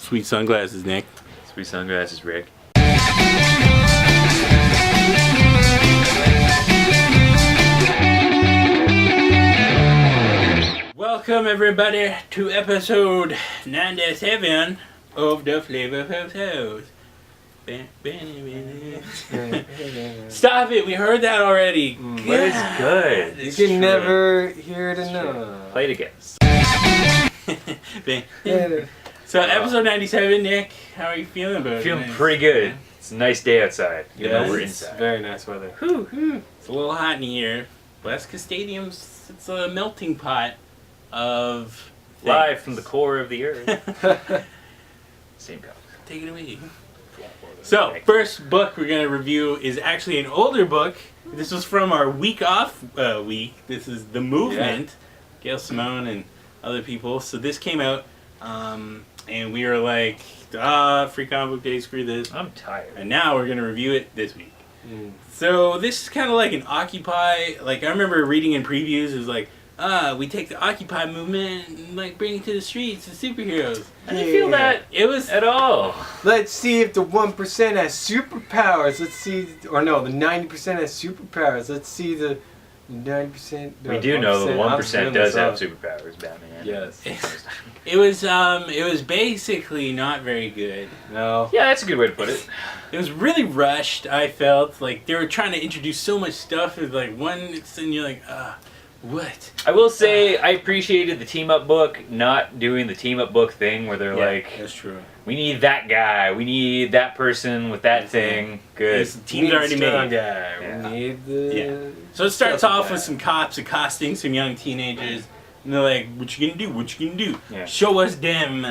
Sweet sunglasses, Nick. Sweet sunglasses, Rick. Welcome everybody to episode 97 of the Flavourful Reviews. Stop it, we heard that already. But it's good. You can never hear it enough. Play it again. So episode 97, Nick, how are you feeling about it? Feeling pretty good. It's a nice day outside. You know, we're It's inside. very nice weather. It's a little hot in here. Westka Stadium's, it's a melting pot of Live things. from the core of the earth. Same guy. Take it away. So, first book we're going to review is actually an older book. This was from our week off week. This is The Movement. Gail Simone and other people. So this came out, and we were like, free comic book day, screw this. I'm tired. And now we're going to review it this week. So this is kind of like an Occupy. Like, I remember reading in previews, it was like, we take the Occupy movement and like bring it to the streets as superheroes. I didn't feel that It was at all. Let's see if the 1% has superpowers. Let's see, or no, the 90% has superpowers. Let's see the 90%. We do know the 1% screwing does this have up. superpowers, Batman. Yes. it was basically not very good. No. Yeah, that's a good way to put it. It was really rushed. I felt like they were trying to introduce so much stuff. It's like and you're like, what? I will say I appreciated the team up book not doing the team up book thing where they're like, that's true. we need that guy, we need that person with that thing. Good. This team's already made. Guy. Yeah. We need the. So it starts off with some cops accosting some young teenagers. And they're like, what you gonna do? What you gonna do? Yeah. Show us them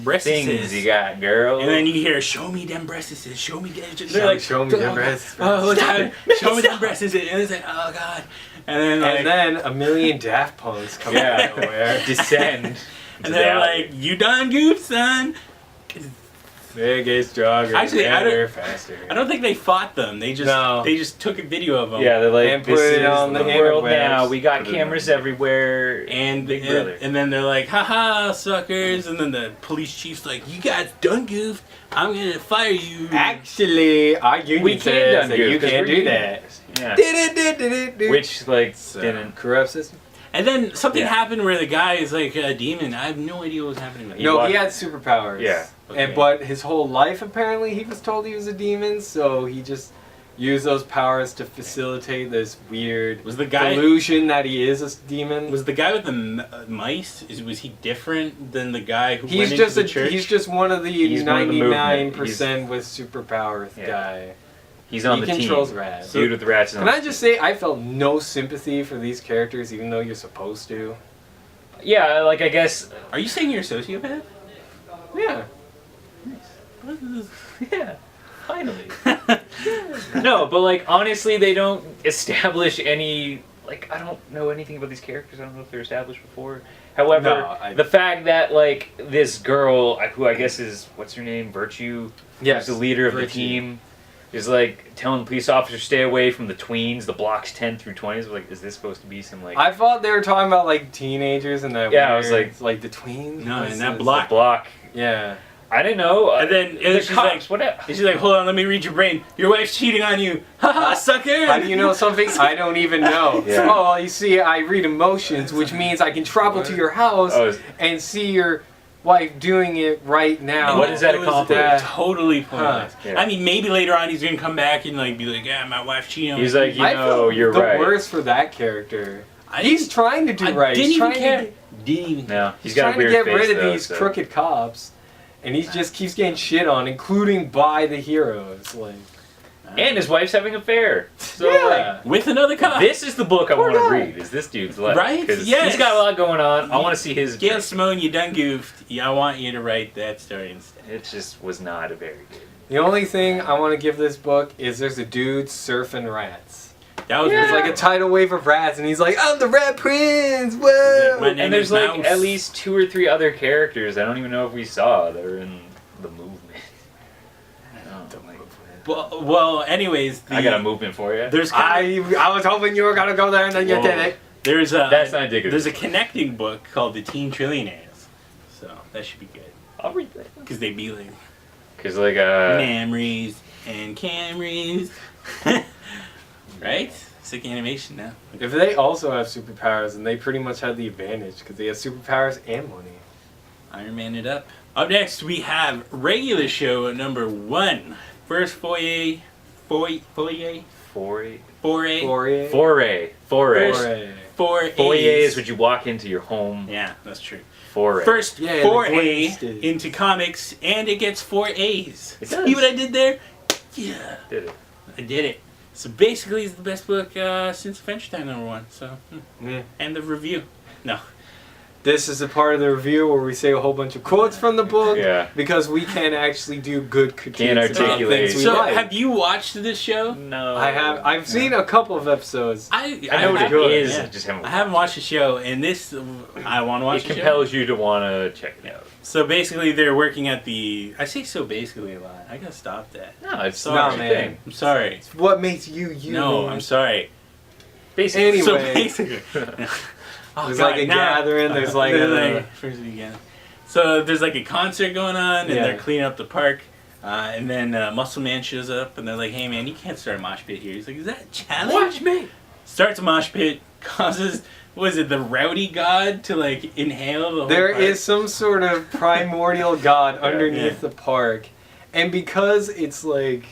breasts. Things you got, girl. And then you hear, show me them breasts. Show me them. They're like, show me them breasts. Oh, what's happening? Show me them breasts. And it's like, oh, God. And then, a million Daft Punks come out of nowhere. Descend. and they're like, you done goofed, son. Bigger, stronger, Actually, better, faster. I don't think they fought them. They just took a video of them. Yeah, they're like, And put this it is on the the world interwebs. now. We got Put it cameras on- everywhere. And Big Brother. and then they're like, haha, suckers. And then the police chief's like, you guys done goofed. I'm going to fire you. Actually, our union We can't says done that good, you 'cause can't we're do that. Yeah. Which, like, didn't. Corrupt system? And then something Yeah. happened where the guy is like a demon. I have no idea what was happening with him. No, walked- he had superpowers. Yeah. Okay. But his whole life, apparently, he was told he was a demon, so he just used those powers to facilitate this weird Was the guy delusion that he is a demon. with the mice? Was he different than the guy who He's went just into the church? he's just one of the He's one of the movement. 99% with superpowers Yeah. guy. He's on He the team. controls rats. Dude with the rats. Can I just say I felt no sympathy for these characters, even though you're supposed to. Yeah, like, I guess. Are you saying you're a sociopath? Yeah. Yeah. Finally. No, but, like, honestly, they don't establish any. Like, I don't know anything about these characters. I don't know if they're established before. However, No, the fact that, like, this girl, who I guess is, what's her name? Virtue? Yes. Who's the leader of the Virtue. team, is, like, telling police officers stay away from the tweens, the blocks 10 through 20s. Like, is this supposed to be some, like... I thought they were talking about like teenagers and that. Yeah, I was weird, like the tweens. No, What's in that this? block. block. Yeah. I didn't know. And then the she's cops, like, whatever. she's like, hold on, let me read your brain. Your wife's cheating on you. Haha, sucker. How do you know something I don't even know? Yeah. Oh, well, you see, I read emotions, which means I can travel to your house Oh, and see your wife doing it right now. What does that It was accomplish? totally pointless. Yeah. I mean, maybe later on he's gonna come back and like be like, yeah, my wife's cheating on me. He's like, I feel you're the right. worst for that character. I He's trying to do I right. didn't He's even trying care. to Didn't even. No, He's got a trying to weird get face, rid of though, these so. crooked cops, and he just keeps getting shit on, including by the heroes. Like, And his wife's having an affair. So, yeah. With another cop. like, this is the book I Poor want to guy. read, is this dude's life. Right? 'Cause Yes. he's got a lot going on. I want to see his... Gail Simone, you done goofed. Yeah, I want you to write that story instead. It just was not a very good... The only thing I want to give this book is there's a dude surfing rats. That was It's Yeah. like a tidal wave of rats, and he's like, "I'm the Rat Prince!" Whoa! My name And there's is like Mouse. at least 2 or 3 other characters I don't even know if we saw that are in the movement. Well, anyways, I got a movement for you. There's kind of, I was hoping you were gonna go there, and then you Whoa. did it. there's a That's not indicative. There's a connecting book called The Teen Trillionaires, so that should be good. everything. Because they be like Because like Namries and Camrys. Right? Sick animation now. If they also have superpowers, then they pretty much have the advantage because they have superpowers and money. Iron Man it up. Up next, we have regular show number 1. First foray. foray. Foray. Foray. Foray. First foray. Foyer is when you walk into your home. Yeah, that's true. Foray. First Yeah, foray the Gwen into comics, and it gets 4 A's. It See does. what I did there? Yeah, Did it? I did it. So basically, it's the best book since Adventure Time #1. So, Yeah. end of review. No. This is a part of the review where we say a whole bunch of quotes from the book. Yeah. Because we can't actually do good critiques Can't about articulate. things we So, like. have you watched this show? No. I've seen a couple of episodes. I know what it good, is. yeah. I just haven't. I haven't watched the show, and this I want to watch. It the show. compels you to want to check it out. So basically, they're working at the. I say so basically a lot. I gotta stop that. No, it's Sorry. not No, a man. thing. I'm sorry. What makes you you? No, I'm sorry. Basically. Anyway. So basically, oh, There's God, like a now- gathering. There's like a. first again. So there's like a concert going on, and Yeah. they're cleaning up the park. And then Muscle Man shows up, and they're like, "Hey man, you can't start a mosh pit here." He's like, "Is that a challenge?" Watch me. Starts a mosh pit, causes was it the rowdy god to like inhale the whole There park? is some sort of primordial god underneath Yeah. the park, and because it's like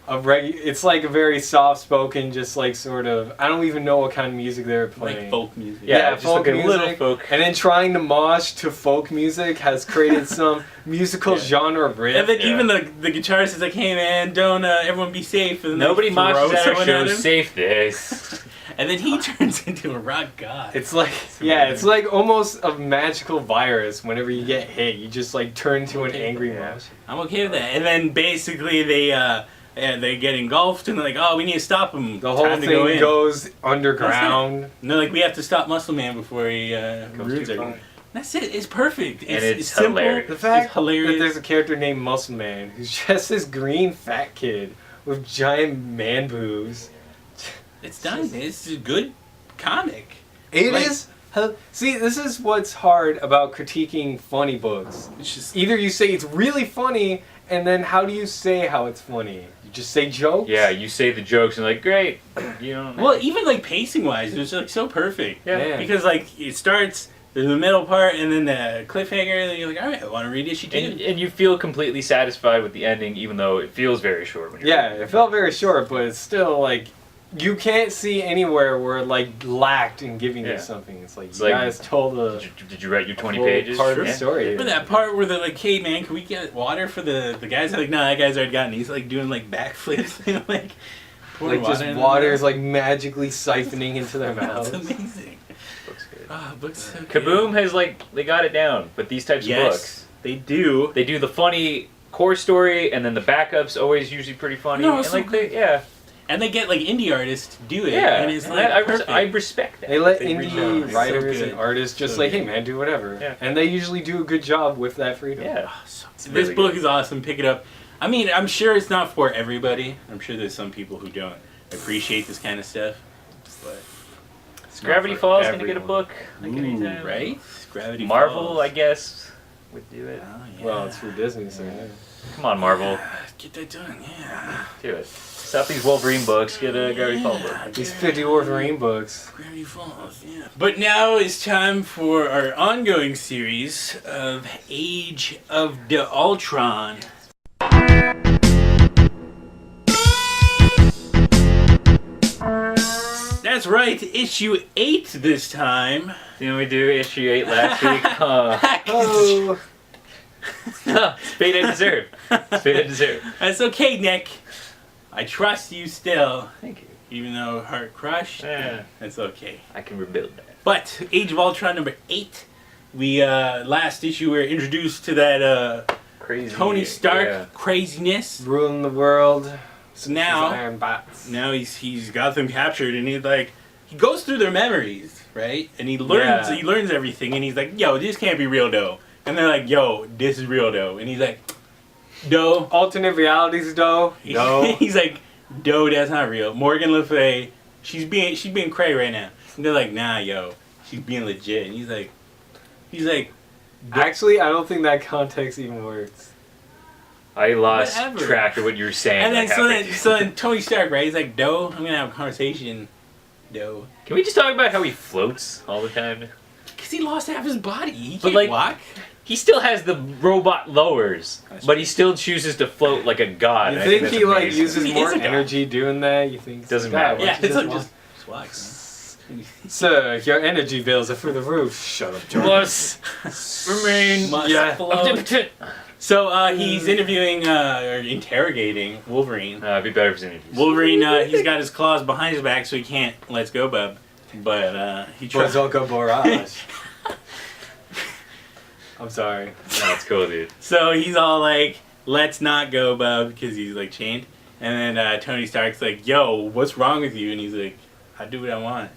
it's like a very soft-spoken, just like sort of. I don't even know what kind of music they're playing. like folk music. Yeah, just folk like a little music. folk. And then trying to mosh to folk music has created some musical Yeah. genre riff. And then Yeah. even the guitarist is like, "Hey man, don't everyone be safe." And then Nobody they throw moshes at our someone show. at him. Safe this. And then he turns into a rock god. It's like it's like almost a magical virus. Whenever you get hit, you just like turn to an Okay, angry yeah. mosh. I'm okay with that. And then basically they get engulfed and they're like, "Oh, we need to stop him. The whole Time to go thing in." goes underground. And they're like, "We have to stop Muscle Man before he ruins too it." far. That's it. It's perfect. it's simple. hilarious. The fact It's hilarious. that there's a character named Muscle Man who's just this green fat kid with giant man boobs. It's done. It's a good comic. It Like- is. See, this is what's hard about critiquing funny books. It's just Either you say it's really funny, and then how do you say how it's funny? You just say jokes? Yeah, you say the jokes and like, great. You don't. well, even like pacing wise, it's like so perfect. Yeah. Man. Because like it starts. There's the middle part and then the cliffhanger, and then you're like, all right, I want to read issue 2. And you feel completely satisfied with the ending, even though it feels very short. When you're Yeah, reading it felt very short, but it's still like you can't see anywhere where it like lacked in giving Yeah. you something. It's like It's you like- guys told a Did you write your 20 full pages? part of the Yeah. story. Remember that part where they're like, "Hey man, can we get water for the guys?" They're like, "No, that guy's already gotten." He's like doing like backflips and like pouring Like just in water their is like magically siphoning into their mouth. mouths. That's amazing. Looks good. Oh, books so good. Kaboom has like they got it down, but these types of Yes, books, they do. they do the funny core story, and then the backups always usually pretty funny. No, and it's so like they, And they get like indie artists to do it. yeah, And it's and like I perfect. respect that. They let They reach out. indie It's so writers good. and artists just So like, good. hey man, do whatever. Yeah. And they usually do a good job with that freedom. Yeah, Oh, so It's this really book good. is awesome. Pick it up. I mean, I'm sure it's not for everybody. I'm sure there's some people who don't appreciate this kind of stuff. But it's not Gravity for Falls gonna get a everyone. book like Ooh, anytime. right? Gravity Marvel, Falls. I guess, would do it. Oh, yeah. Well, it's for Disney, so yeah. Come on, Marvel, Get that done, yeah. do it. Stop these Wolverine books. Get a Gravity Falls book. These 50 Wolverine books. Gravity Falls, yeah. But now it's time for our ongoing series of Age of the Ultron. That's right, issue 8 this time. Didn't we do issue 8 last week? Oh, It's fate I deserve. It's fate I deserve. That's okay, Nick. I trust you still, Thank you. even though heart crushed. Yeah. That's okay. I can rebuild that. But Age of Ultron number 8. We last issue we were introduced to that Crazy. Tony Stark Yeah. craziness. ruling the world. So His now iron bats. he's got them captured, and he goes through their memories, right? And he learns everything, and he's like, "Yo, this can't be real though." And they're like, "Yo, this is real though." And he's like, "Doe." Alternate realities, though. No. He's like, "Doe, that's not real." Morgan Le Fay, she's being cray right now. And they're like, "Nah, yo, she's being legit." And he's like, Actually, I don't think that context even works. I lost Whatever. track of what you were saying. And then like, so then Tony Stark, right? He's like, "Doe, I'm gonna have a conversation, Doe," Can we just talk about how he floats all the time? because he lost half his body. He But, can't like, walk. He still has the robot lowers, That's but he still chooses to float like a god. You and I think that's he like amazing. uses He more is a god. energy doing that? You think Doesn't God, matter. why Yeah, don't you it's just like walk? just walk. Man. Sir, your energy bills are through the roof. Shut up, George. Must remain Must Yeah. float. omnipotent. So he's interviewing or interrogating Wolverine. It'd be better if it's interviews. Wolverine, he's got his claws behind his back, so he can't let's go, bub. But he tries. Bazooka Barrage. I'm sorry. No, it's cool, dude. So he's all like, "Let's not go, bub," because he's like chained. And then Tony Stark's like, "Yo, what's wrong with you?" And he's like, "I do what I want."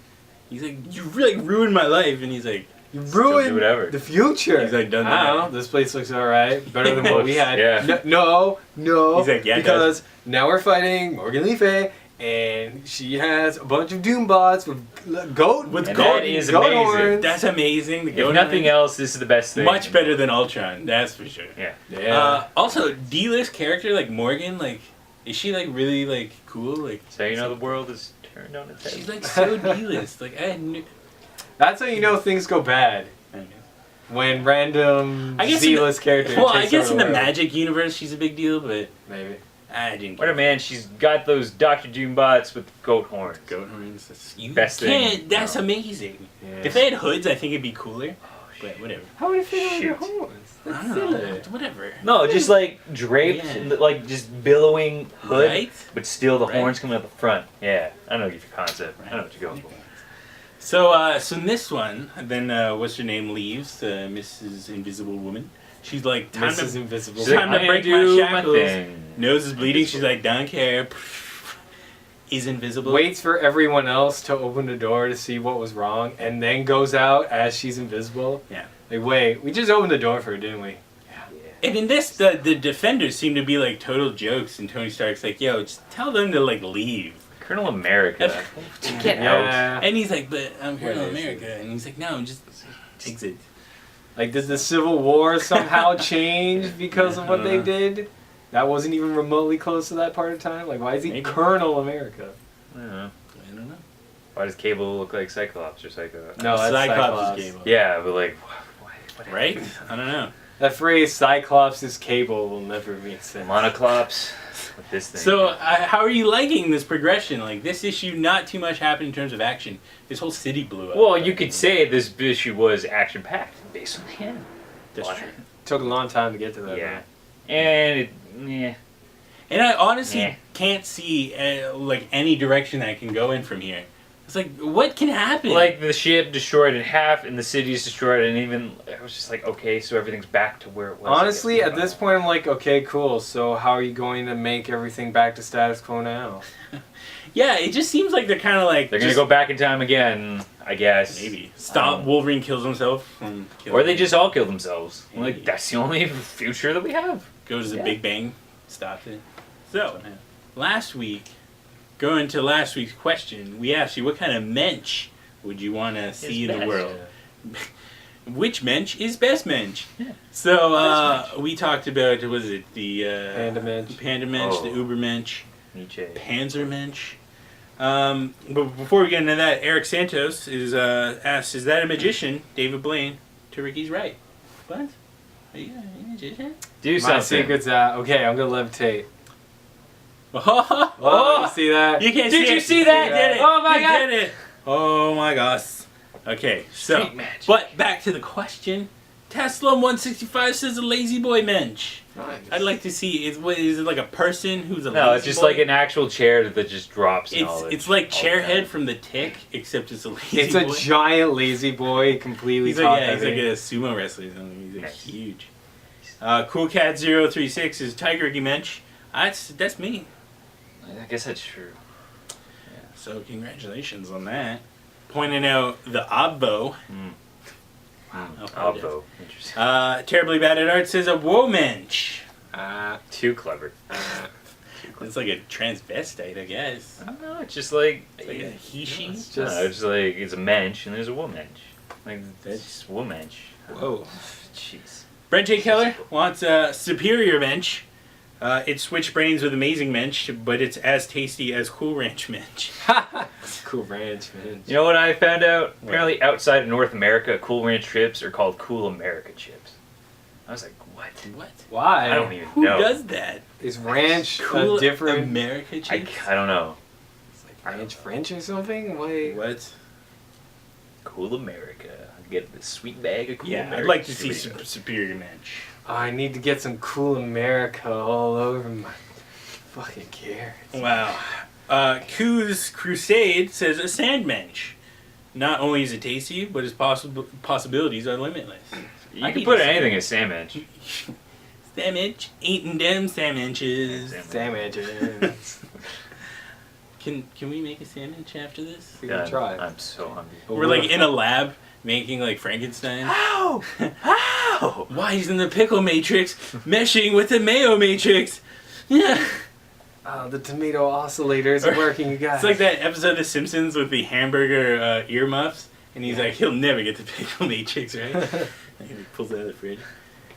He's like, "You really ruined my life." And he's like, You do ruined whatever. the future. He's like, done I don't that. know. This place looks alright. Better than what we had. Yeah. No. He's like, yeah, it because now we're fighting Morgan Le Fay, and she has a bunch of Doom bots with goat. With And goat, that is goat amazing. horns. That's amazing. The If goat nothing horn, else, this is the best thing. much better than Ultron. That's for sure. Yeah. Yeah. Also, D-list character like Morgan, like, is she like really like cool? Like, So you know the world is turned on its head. she's like so D-list. Like, I knew. That's how you know things go bad. I know. When random I guess Z-list character. Well, I takes guess over in the world. Magic universe, she's a big deal, but Maybe. I didn't. What a man, she's got those Dr. Doom bots with goat horns. Goat horns. You Best thing. can't. That's No. amazing. Yeah. If they had hoods, I think it'd be cooler. But whatever. How would it fit on your Shoot. horns? I That's don't know. silly. Whatever. No, just like draped, Yeah. like just billowing hood, Right? but still the Right. horns coming out the front. Yeah, I know your concept. I know what you're going for. So in this one, then what's her name leaves, Mrs. Invisible Woman. She's like, time Mrs. to, Invisible. She's like, time to I'm break gonna my do shackles. thing. Nose is bleeding. She's like, don't care. Is invisible. Waits for everyone else to open the door to see what was wrong, and then goes out as she's invisible. Yeah. Like, wait, we just opened the door for her, didn't we? And in this, the defenders seem to be like total jokes, and Tony Stark's like, yo, just tell them to like leave. Colonel America. Get Yeah. out. And he's like, but I'm Colonel Where is America. And he's like, no, just exit. Like, did the Civil War somehow change because of what I they don't know. did? That wasn't even remotely close to that part of time? Like, why is he Maybe. Colonel America? I don't know. I don't know. Why does Cable look like Cyclops or Psycho? No, that's Cyclops. is Cable. Yeah, but like, what Right? I don't know. That phrase, Cyclops is Cable, will never make sense. Monoclops with this thing. So, how are you liking this progression? Like, this issue, not too much happened in terms of action. This whole city blew up. well, you could say this issue was action-packed based on the end. That's Why? true. Took a long time to get to that. Yeah. And it, yeah. And I honestly Yeah. can't see, like, any direction that can go in from here. It's like, what can happen? Like the ship destroyed in half and the city is destroyed, and even I was just like, okay, so everything's back to where it was. I Honestly, guess. at this point, I'm like, okay, cool. So how are you going to make everything back to status quo now? yeah, it just seems like they're kind of like... they're gonna just- go back in time again, I guess. Maybe. Stop Wolverine kills himself from killing Or they just all kill themselves. Maybe. Like that's the only future that we have. goes to the Yeah. Big Bang, stops it. So, last week, going to last week's question, we asked you what kind of mensch would you want to see in the best. world? Which mensch is best mensch? Yeah. So, Best mensch. we talked about, was it the Panda mensch. Panda mensch, Oh. the Uber mensch, Nietzsche. Panzer mensch. But before we get into that, Eric Santos is asked, is that a magician? David Blaine to Ricky's right. What? Are you a magician? Do My something. secret's out. Okay, I'm gonna levitate. Oh, Oh, you see that? you can't Did see you it. see that? You did it. Oh my You God. did it. Oh my gosh. Okay, so, Street magic. but back to the question. Tesla 165 says a lazy boy mensch. I'd like to see, is it like a person who's a No, lazy it's just boy? like an actual chair that just drops knowledge. It's like all the Chairhead time. from The Tick, except it's a lazy It's boy. a giant lazy boy, completely He's top like, yeah, he's heavy. like a sumo wrestler or something. He's like Nice. huge. Cool Cat 036 is Tiger Ricky mensch. That's me. I guess that's true. So congratulations on that. Pointing out the Obbo. Obvo. Interesting. Terribly Bad at Art says a womensch. Too clever. It's like a transvestite, I guess. I don't know. It's just like It's like a he, she. It's Just, just it's like it's a mensch and there's a womensch. Like That's- that's just womensch. Whoa. Jeez. Brent J. Keller wants a superior mensch. It's Switch Brains with amazing mensch, but it's as tasty as Cool Ranch mensch. Cool Ranch, man. You know what I found out? Apparently, outside of North America, Cool Ranch chips are called Cool America chips. I was like, what? What? Why? I don't even Who know. does that? Is ranch Cool a different? America chips? I don't know. It's like ranch French or something? Wait. What? Cool America. Get this sweet bag of Cool Yeah, America. I'd like to see Doritos. superior mensch. Oh, I need to get some Cool America all over my fucking carrots. Wow. Koo's Crusade says a sand mensch. Not only is it tasty, but its possibilities are limitless. You can put anything in sandwich. Sandwich, eating them sandwiches. Sandwiches. Can we make a sandwich after this? We can try. I'm so hungry. We're like in a lab making like Frankenstein. How? How? Why isn't the pickle matrix meshing with the mayo matrix? Yeah. Oh, the tomato oscillator isn't working, you guys. It's like that episode of The Simpsons with the hamburger earmuffs, and he's like, he'll never get the pickle matrix, right? And he pulls it out of the fridge.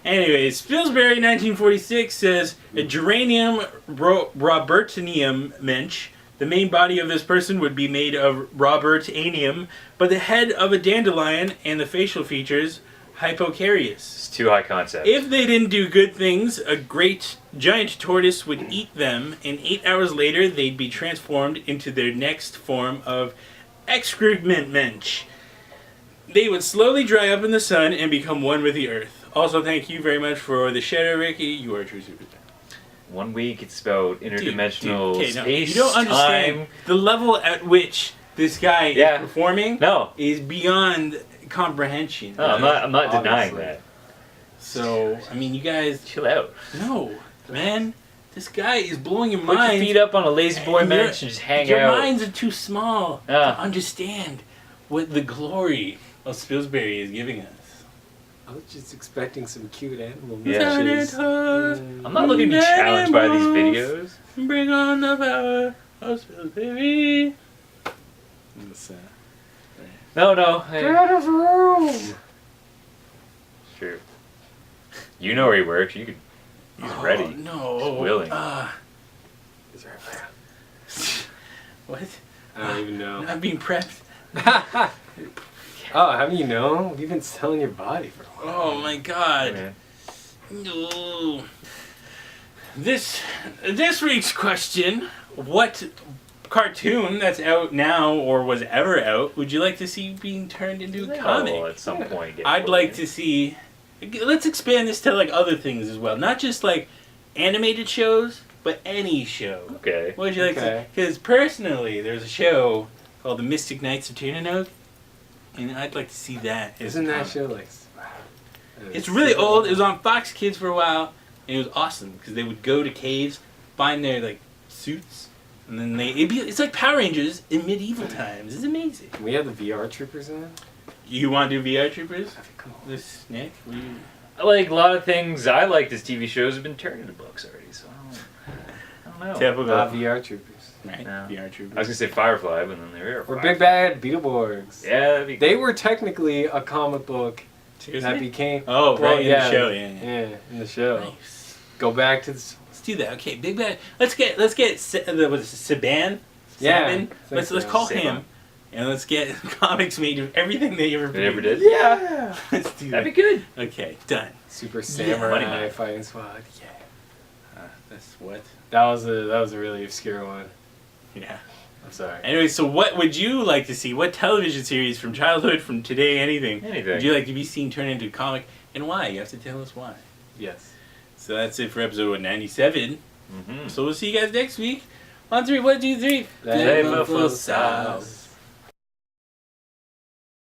Anyways, Pillsbury 1946 says a geranium robertanium mensch. The main body of this person would be made of robertanium, but the head of a dandelion and the facial features hypocareous. It's too high concept. If they didn't do good things, a great giant tortoise would eat them, and 8 hours later they'd be transformed into their next form of excrement mensch. They would slowly dry up in the sun and become one with the earth. Also, thank you very much for the shadow, Ricky. You are a true superstar. 1 week, it's about interdimensional Okay, space, you don't understand time. the level at which this guy is performing. No. Is beyond comprehension. No, I'm not denying Obviously. that. So, I mean, you guys, Chill out. no, man. This guy is blowing your Put your mind. feet up on a lazy boy And bench and just hang your out. minds are too small Yeah. to understand what the glory of Spilsbury is giving us. I was just expecting some cute animal Yeah. mentions. I'm not looking to be challenged by these videos. Bring on the power of Spilsbury. No. Hey. Get out of the room! Sure. You know where he works. He's ready. No. He's willing. Is there a What? I don't even know. I'm being prepped. Oh, how do you know? You've been selling your body for a while. Oh my god. Man. No. This week's question: what cartoon that's out now or was ever out would you like to see being turned into a comic? At some point. get I'd pulled like in. to see. Let's expand this to like other things as well, not just like animated shows, but any show. Okay. What would you like to? Okay. Because personally, there's a show called The Mystic Knights of Tiernook, and I'd like to see that. as Isn't a that comic. show like... It's really old. It was on Fox Kids for a while, and it was awesome because they would go to caves, find their like suits, and then it's like Power Rangers in medieval times. It's amazing. Can we have the VR troopers in it? You want to do VR Troopers? That'd be cool. This Nick? What do you... Like a lot of things I liked as TV shows have been turned into books already, so I don't know. Typical. VR troopers. Right. No. VR Troopers. I was gonna say Firefly, but then they were. Or Big Bad Beetleborgs. Yeah, that'd be They cool. were technically a comic book that Seriously? became... Oh, Well, right, yeah, in the show, yeah. Yeah, in the show. Nice. Go back to the... Let's do that. Okay, Big Bad. Let's get what is it, Saban? Yeah, Saban? I think Let's so. call Saban. him, and let's get comics made of everything they ever They ever produced. did? Yeah! Let's do That'd that. be good. Okay, done. Super Money Samurai Man. Fighting Squad. Yeah. That's what? That was a really obscure one. Yeah. I'm sorry. Anyway, so what would you like to see? What television series from childhood, from today, anything, Anything. would you like to be seen turned into a comic, and why? You have to tell us why. Yes. So that's it for episode 97. Mm-hmm. So we'll see you guys next week. 1, 3, 1, 2, 3. Flavorful sauce.